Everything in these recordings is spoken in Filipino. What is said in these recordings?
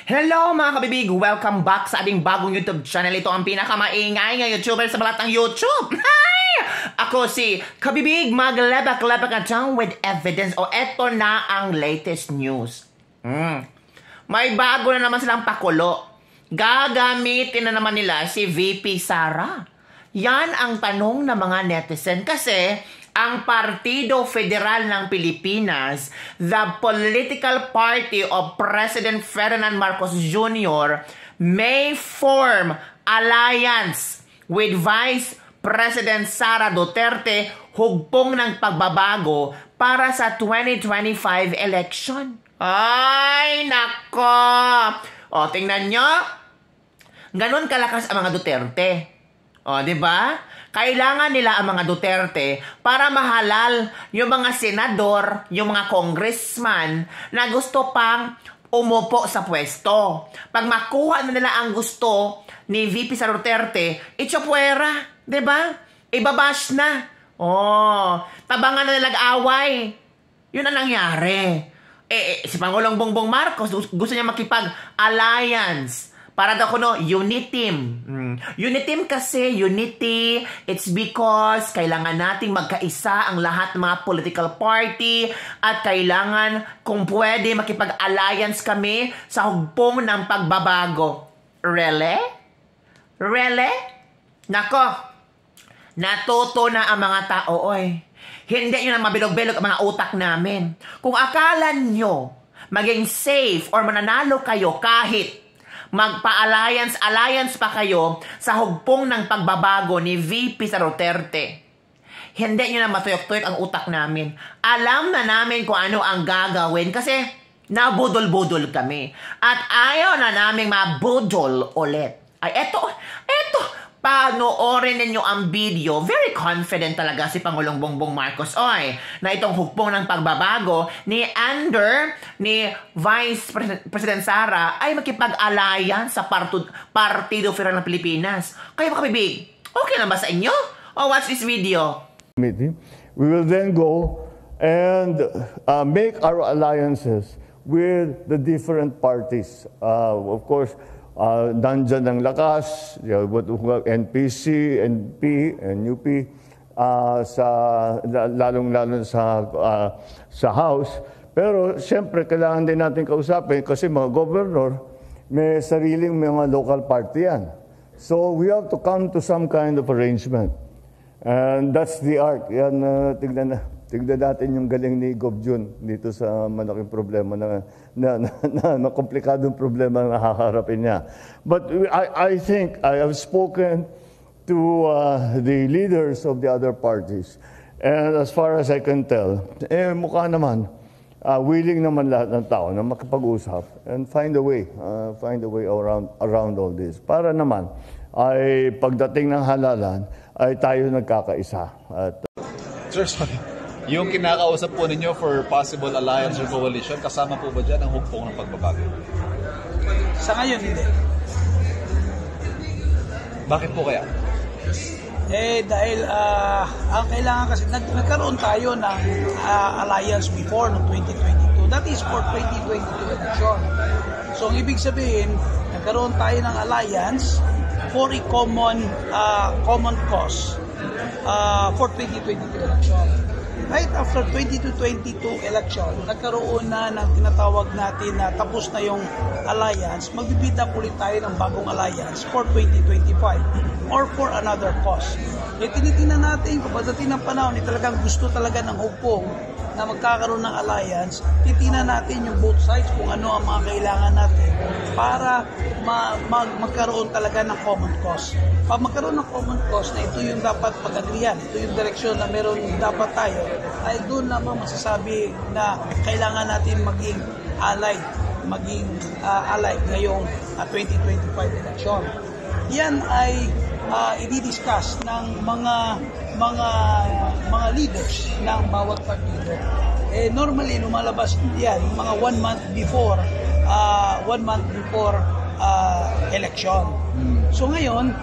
Hello mga kabibig! Welcome back sa ating bagong YouTube channel. Ito ang pinakamaingay ng YouTuber sa balat ng YouTube. Hi! Ako si Kabibig, maglebak-lebak na dyan with evidence. O eto na ang latest news. May bago na naman silang pakulo. Gagamitin na naman nila si VP Sara. Yan ang tanong ng mga netizen kasi ang Partido Federal ng Pilipinas, the political party of President Ferdinand Marcos Jr., may form alliance with Vice President Sara Duterte hugpong ng pagbabago para sa 2025 election. Ay, nako! O, tingnan nyo. Ganon kalakas ang mga Duterte. O, di ba? Kailangan nila ang mga Duterte para mahalal yung mga senador, yung mga congressman na gusto pang umupo sa pwesto. Pag makuha na nila ang gusto ni VP Sara Duterte, itsapwera, di ba? Ibabash na. Oh, tabangan na nilang away. Yun ang nangyari. Si Pangulong Bongbong Marcos gusto niya makipag-alliance. Para daw kuno, Uniteam. Uniteam kasi, unity, it's because kailangan nating magkaisa ang lahat ng mga political party at kailangan, kung pwede, makipag-alliance kami sa hugpong ng pagbabago. Really? Really? Nako, natuto na ang mga tao, oy. Hindi nyo na mabilog-bilog ang mga utak namin. Kung akala nyo maging safe or mananalo kayo kahit magpa-alliance pa kayo sa hugpong ng pagbabago ni VP Sara Duterte, hindi nyo na matuyok-tuyok ang utak namin. Alam na namin kung ano ang gagawin kasi nabudol-budol kami. At ayaw na namin mabudol ulit. Ay, eto, panoorin ninyo ang video. Very confident talaga si Pangulong Bongbong Marcos, oy, na itong hugpong ng pagbabago ni Vice President Sara ay makipag-alliance sa Partido Federal ng Pilipinas. Kayo mga kabibig, okay lang ba sa inyo? O watch this video. We will then go and make our alliances with the different parties. Of course, nandyan ng lakas, NPC, NP, NUP, lalong-lalo sa House. Pero siyempre, kailangan din natin kausapin kasi mga governor, may sariling mga local party yan. So we have to come to some kind of arrangement. And that's the art. Yan, tignan natin yung galing ni Gov. Jun dito sa malaking problema na komplikadong problema na haharapin niya. But I think I have spoken to the leaders of the other parties. And as far as I can tell, mukha naman, willing naman lahat ng tao na makipag-usap and find a way around all this. Para naman, ay pagdating ng halalan, ay tayo nagkakaisa. Sir, sorry. Yung kinakausap po ninyo for possible alliance or coalition, kasama po ba dyan ang hugpong ng pagbabago? Sa ngayon, hindi. Bakit po kaya? Dahil ang kailangan kasi, nagkaroon tayo ng alliance before noong 2022. That is for 2022 election. So, ang ibig sabihin, nagkaroon tayo ng alliance for a common cause for 2022 election. Right after 2022 election, nagkaroon na ng tinatawag natin na tapos na yung alliance, magbibid up ulit tayo ng bagong alliance for 2025 or for another cause. Tinitingnan natin kung pagdating ng panahon, talagang gusto talaga ng hugpong na magkakaroon ng alliance, titingnan natin yung both sides kung ano ang mga kailangan natin para magkaroon talaga ng common cause. Pag magkaroon ng common cause na ito yung dapat pag-agrihan, ito yung direksyon na meron dapat tayo, ay doon naman masasabi na kailangan natin maging allied ngayong 2025 election. Yan ay i-discuss ng mga leaders ng bawat partido. Normally lumalabas yan mga 1 month before election. So ngayon,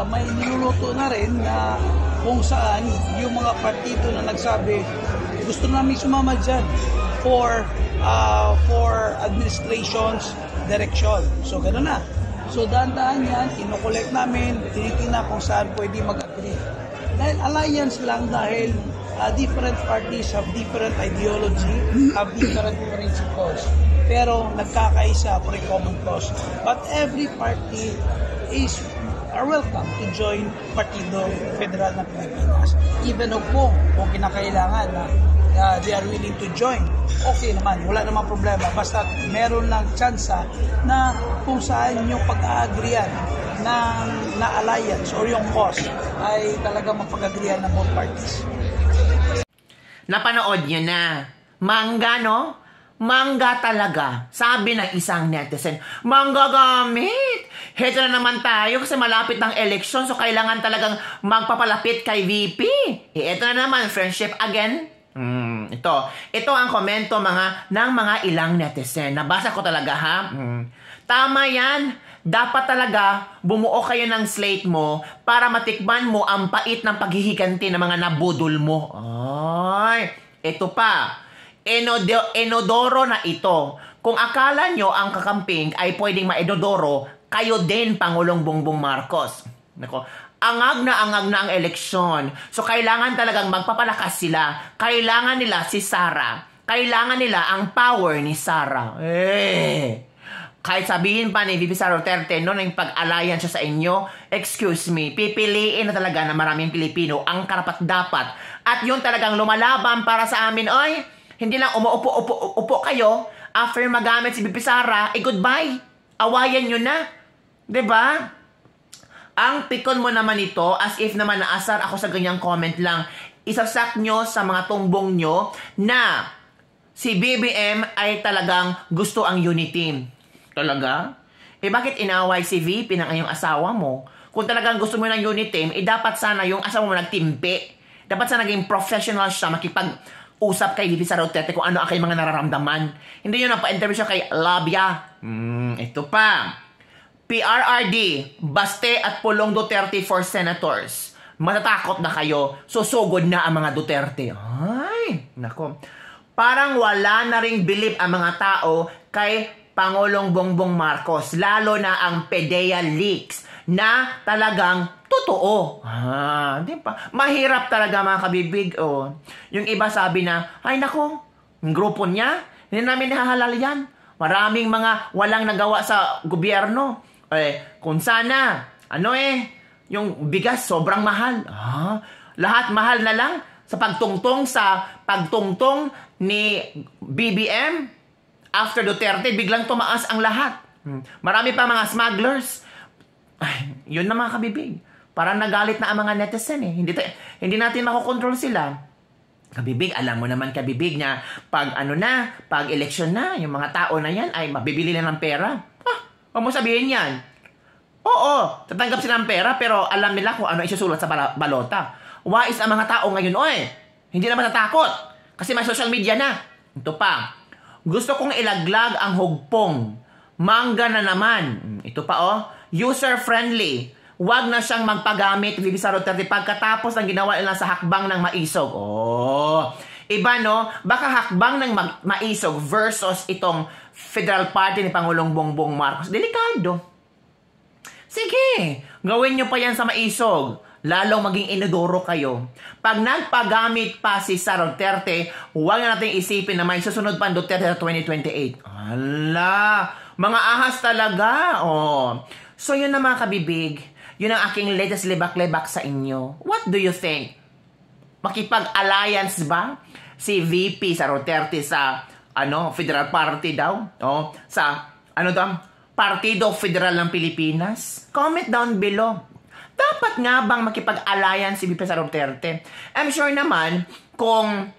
may niluluto na rin na kung saan yung mga partido na nagsabi gusto namin sumama dyan for for administration's direction. So, gano'n na. So, daan-daan yan, kinokollect namin, tinitingnan kung saan pwede mag-agree. Dahil alliance lang, dahil different parties have different ideology, have different principles. Pero nagkakaisa for a common cause. But every party are welcome to join Partido Federal ng Pilipinas. Even kung kinakailangan na they are willing to join, okay naman, wala namang problema. Basta meron lang tsansa na kung saan yung pag-aagrihan na alliance or yung cause ay talagang mapag-agrihan ng both parties. Napanood nyo na. Mangga, no? Mangga talaga. Sabi ng isang netizen, mangga gamit. Heto na naman tayo kasi malapit ng eleksyon, so kailangan talagang magpapalapit kay VP. Ito na naman, friendship again. Ito ang komento ng mga ilang netizen. Nabasa ko talaga, ha? Tama yan. Dapat talaga bumuo kayo ng slate mo para matikman mo ang pait ng paghihiganti ng mga nabudol mo. Ay, ito pa. Enodoro na ito. Kung akala nyo ang kakamping ay pwedeng maenodoro, kayo din, Pangulong Bongbong Marcos. Nako, angag na ang eleksyon. So, kailangan talagang magpapalakas sila. Kailangan nila si Sara. Kailangan nila ang power ni Sara. Kahit sabihin pa ni VP Sara Duterte, no, na yung pag-alliance siya sa inyo, excuse me, pipiliin na talaga na maraming Pilipino ang karapat-dapat. At yun talagang lumalaban para sa amin, oy, hindi lang umuupo kayo, after magamit si VP Sara, goodbye. Awayan nyo na. 'Di ba? Ang pikon mo naman ito, as if naman naasar ako sa ganyang comment lang, isasak nyo sa mga tumbong nyo na si BBM ay talagang gusto ang unity. Talaga? Bakit inaway si VP ng iyong asawa mo? Kung talagang gusto mo ng unity, dapat sana yung asawa mo nagtimpi. Dapat sana naging professional siya, makipag-usap kay VP Sara Duterte kung ano ang kayong mga nararamdaman. Hindi yun ang pa-interview siya kay Labia. Ito pa. PRRD, Baste at Pulong Duterte for Senators. Matatakot na kayo, susugod na ang mga Duterte. Ay, nako. Parang wala na ring believe ang mga tao kay Pangulong Bongbong Marcos, lalo na ang PDEA leaks na talagang totoo. Di ba? Mahirap talaga mga kabibig. Yung iba sabi na, ay nako, yung grupo niya, hindi namin nahahalal yan. Maraming mga walang nagawa sa gobyerno. Kung sana, yung bigas sobrang mahal. Lahat mahal na lang sa pagtungtong ni BBM. After Duterte, biglang tumaas ang lahat. Marami pa mga smugglers. Ay, yun na mga kabibig. Parang nagalit na ang mga netizen eh. Hindi natin makokontrol sila. Kabibig, alam mo naman kabibig na pag eleksyon na, yung mga tao na yan ay mabibili na ng pera. Huwag mo sabihin yan. Oo, tatanggap sila ng pera pero alam nila kung ano isusulat sa balota. Wais ang mga tao ngayon, hindi na matatakot. Kasi may social media na. Ito pa. Gusto kong ilaglag ang hugpong. Mangga na naman. Ito pa user-friendly. Huwag na siyang magpagamit VP Sara Duterte pagkatapos ng ginawa nila sa hakbang ng maisog. Iba no? Baka hakbang ng maisog versus itong Federal Party ni Pangulong Bongbong Marcos. Delikado. Sige, gawin nyo pa yan sa maisog. Lalong maging inodoro kayo. Pag nagpagamit pa si Sara Duterte, huwag na natin isipin na may susunod pa ang Duterte sa 2028. Ala, mga ahas talaga. So yun na mga kabibig. Yun ang aking latest lebak-lebak sa inyo. What do you think? Makipag-alliance ba si VP Sara Duterte sa Federal Party daw? Sa Partido Federal ng Pilipinas? Comment down below. Dapat nga bang makipag-alliance si VP Sara Duterte? I'm sure naman, kung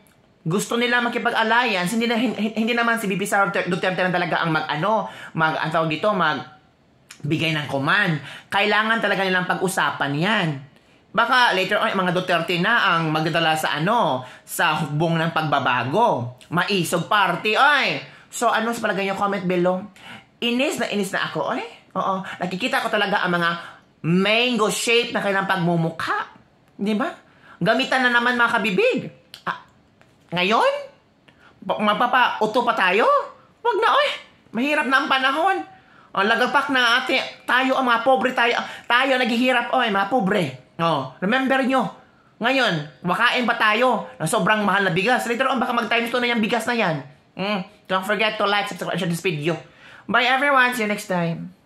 gusto nila makipag-alliance, hindi naman si VP Sara Duterte na talaga ang magbigay ng command. Kailangan talaga nilang pag-usapan yan. Baka later on, mga Duterte na ang magdadala sa hukbong ng pagbabago. Maisog party, So, sa palagay nyo? Comment below. Inis na ako, Oo, nakikita ko talaga ang mga mango shape na kailang pagmumukha. Di ba? Gamitan na naman mga kabibig. Ngayon, Magpapauto pa tayo? Wag na, oy. Mahirap na ang panahon. Lagapak na tayo, ang mga pobre tayo. Tayo naghihirap, oy, mga pobre. Remember nyo, ngayon, makain pa tayo ng sobrang mahal na bigas. Later on, baka mag-times 2 na yung bigas na yan. Don't forget to like, subscribe, and share this video. Bye everyone. See you next time.